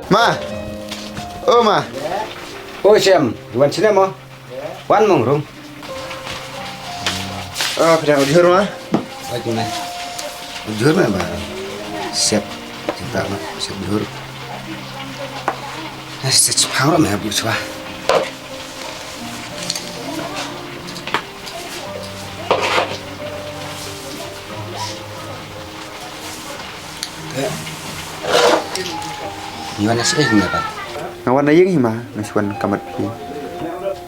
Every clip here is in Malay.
Ma. Oh, ma. Oh, Syam, wan sini mo. Wan mong rong. Oh, pedang ujur, ma. Oh, cuma. Ujur, ma, ba. Siap. Cinta, ma. Siap ujur. Secepang ram ya, Bu, coba. Gimana sih dapat? Ngawan aja nih, ma. Nasuan kamat pi.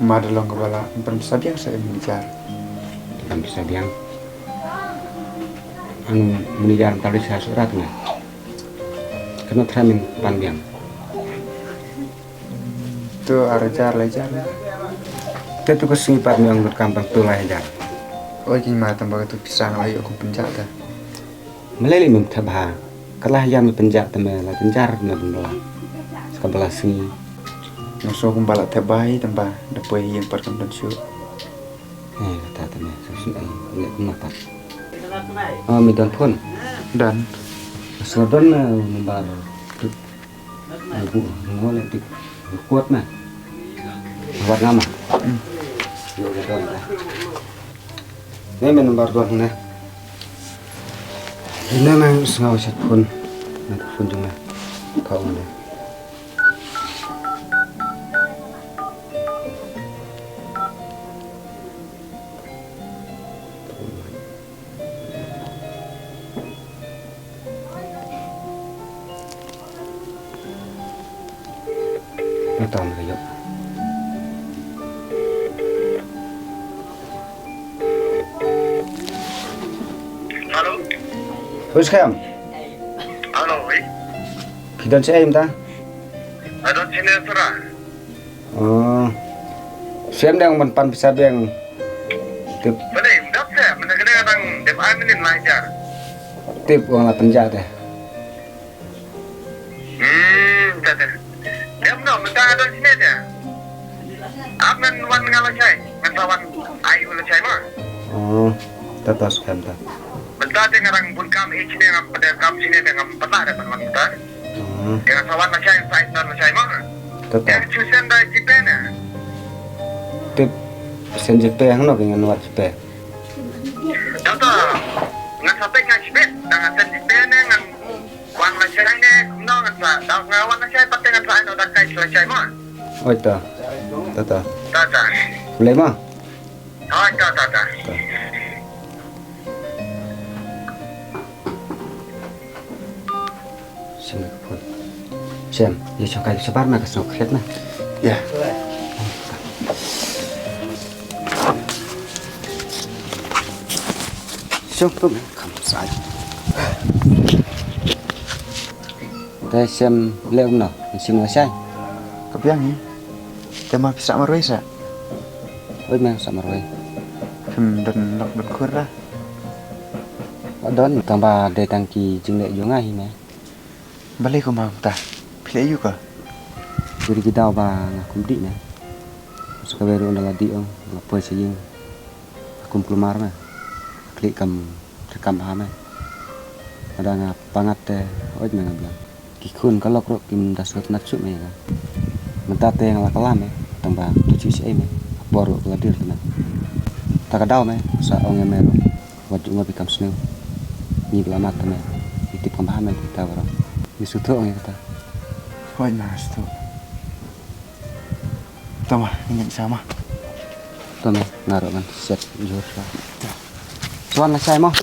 Ma dalam kepala. Empan sabiang saya mengejar. Dalam bisa biang. Anu mengejar tadi saya surat nggak? Kena tramin panjang. Itu arajar lejar. Itu tuh kesengipat yang berkampang tuh lejar. Oh, gini ma tambah itu pisang lagi aku pencet dah. Meleli memtabah. Kalah yang penjat temen lah penjar belah. Sekebelah sini. Nasuh kumbalak tebai tambah dapoi yang perkam dan syuk. Kata temen sesuai lihat mata. Oh, midon pun. Dan Sodon membar. Ibu ngoleh di kuat mah. Buat nama. Yo betul dah. Ini membar tuan nih. Ini memang sengaja set pun. Nak pun cuma kau mana. Tahu nggak yuk? Halo? Terus kam? Halo, Kita si ayam ta? ada sini serah. Oh, siam yang menpan bisa yang tip Mana dap saya, mana kena orang dep aminin lancar. tip uang lah penjat deh. Tata. Dep no, mentah ada sini aja. Aman wan ngalah saya, ngantawan ayu ngalah saya mah. Oh, tetas kam ta. Mentah dengan orang pun kam sini dengan pada kam sini dengan pernah ada wan mentah. Oh, Dengan sawan lah saya, saya mah. tetas Yang cusen dari jipena. tip sen jepe yang no dengan wat jepe. Tata, ngan sampai ngan jipet, dengan sen jipena ngan wan lah saya ini, no ngan sa, dah ngawan lah saya patah ngan saya no dah kai selesai mah. Oh itu, tetas. Tata. Boleh mah? Oh, tata. Siam pun. Siam, ya coba sebar nak kesok het nah. ya. Siam pun kam sai. Teh siam leo no, siam lah sai. Kepiang ni. Tema bisa marwai sa. Oi mang sama roi. Dan nak berkur lah. Adon tambah de tangki jing le yo ngai me. Balik ke mau ta. Pilih juga. Jadi kita ba ngakum di na. Suka beru ndala di ong, ngapo sing akum plumar na. Klik kam rekam ha me. Ada nga pangat te oi me ngablang. Kikun kalau krok kim dasut natsu me ka. Mentate yang la kalam me, tambah tujuh si me. Baru keladir na. Takadaw me sa ong emero. Wajib ngabi kam snew. Ni belamat me. Itip kam ha me kita baro. Disutu ong kita. Wah, nas tu. Tama, ingat sama. Tuh me naruh kan set jur. Suan lah saya mau.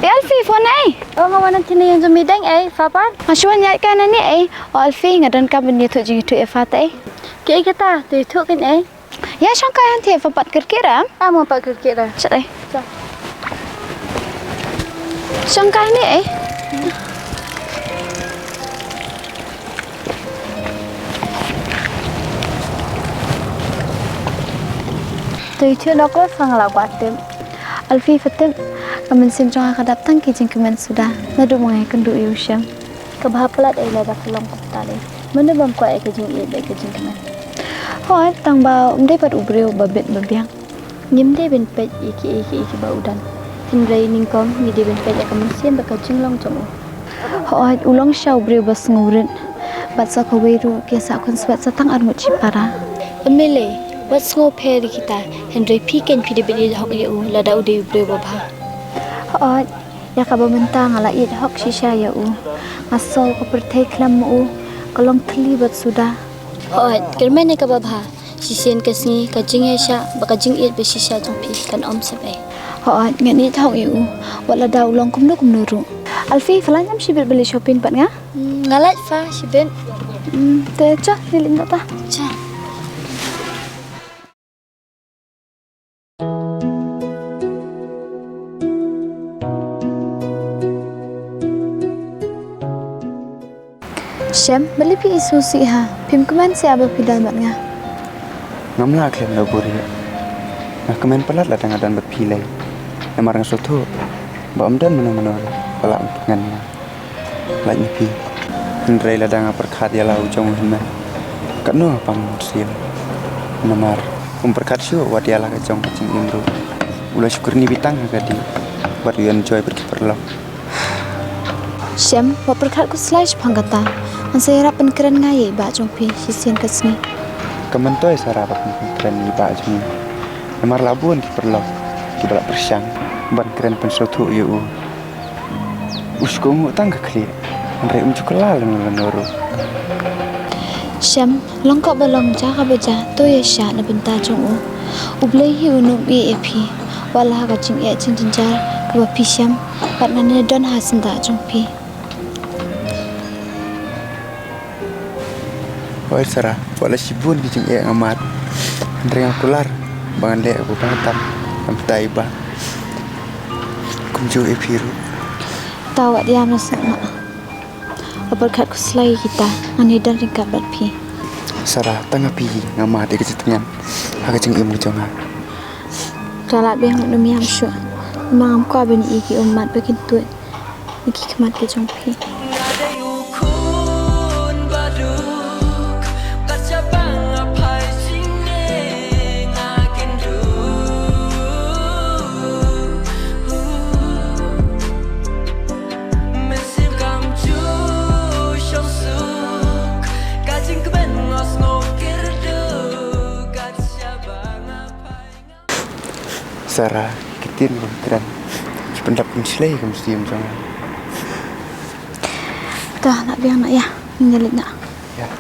Alfie phone ai. Ngawan sini yang zumi deng ai, Fapan. Mashuan nyai kan ni ai. Alfie ngadan ka beni tu jing tu efat ai. Ke kita tu tu kan ai. Ya sangka yang tie fapat kira-kira. Mau pak kira-kira. Cak ai. Sangka ni ai. Tôi chưa nó có phang là quạt tem. Alfi fatem kamen sim jong akadap tang ki jing kamen sudah. Nadu mangai kendu yusham. Kebahapelat ai la dak long koptale. Mana bam ko ai ke jing e ke jing kamen. Hoi tang ba umdai pat ubreu babet babiang. Nyim de ben pet iki ba udan. Tin rei ning kom ni de ben pet kamen sim ba ka jing long jong. Hoi ulong shau breu bas ngurin. Bat sa ko weiru ke sa kon sbat sa tang ar ngut chipara. Emele what's ngo peri kita Henry Piken pidi bidi hok ya u lada ude ubre baba hot ya ka bamenta ngala it hok shisha ya u ngasol ko perthai khlam u kolong thli bat suda hot kermene ka baba sisen kasni ka jing ya sha baka jing it be shisha jong pi kan om sabe hot ngani thok ya u wala da ulong kum nuru Alfi falan jam shibir beli shopping pat nga ngalat fa shibin te cha nilin ta cha Syam, beli pi isu si ha. Pim kemen si abah pidal mat nga. Ngamla klem la buri. Nah kemen pelat la dengan dan berpilai. Namar ngasut tu. Ba amdan mana pelak ngan. Lak nyipi. Ndrei la danga perkat ya la ujong hina. Kano pam sil. Namar perkat syu wat ya la ka jong kacing imru. Ula syukur ni bitang ka di. Wat yu enjoy pergi perlok. Syam, wa perkat ku slash panggata. Saya harap penkeren ngai ba jong pi sisian kesni. Kemen toy sarapat keren ni ba jong. Namar labuan ki perlok. Ki balak persyang. Ban keren pensotu yu. Usko ngu tang ka kli. Ndrei cukela lenuru. Syam, longkok balong ja ka baja to ya sha na benta jong u. Ublei hi unu bi epi. Wala ka jing e jing jar ka ba pi syam. Pat nane don hasinda jong pi. Oi Sarah, wala sibun di jeng amat. Ndrei akular, bangan le aku pantam, amtai ba. Kunjo e piru. Tawa dia nasa mak. Berkat ku selai kita, ane dan ringkat berpi. Sarah tengah pi ngamat di kecitengan. Aga jeng imu jonga. Kalat biang menumi amsyu. Memang amko abeni iki umat bakin tuat. Iki kemat ke jongpi. Sarah, kitin keren. Pendap kunslei kamu mesti jonga. Dah nak biang nak ya, menyelit nak. Ya.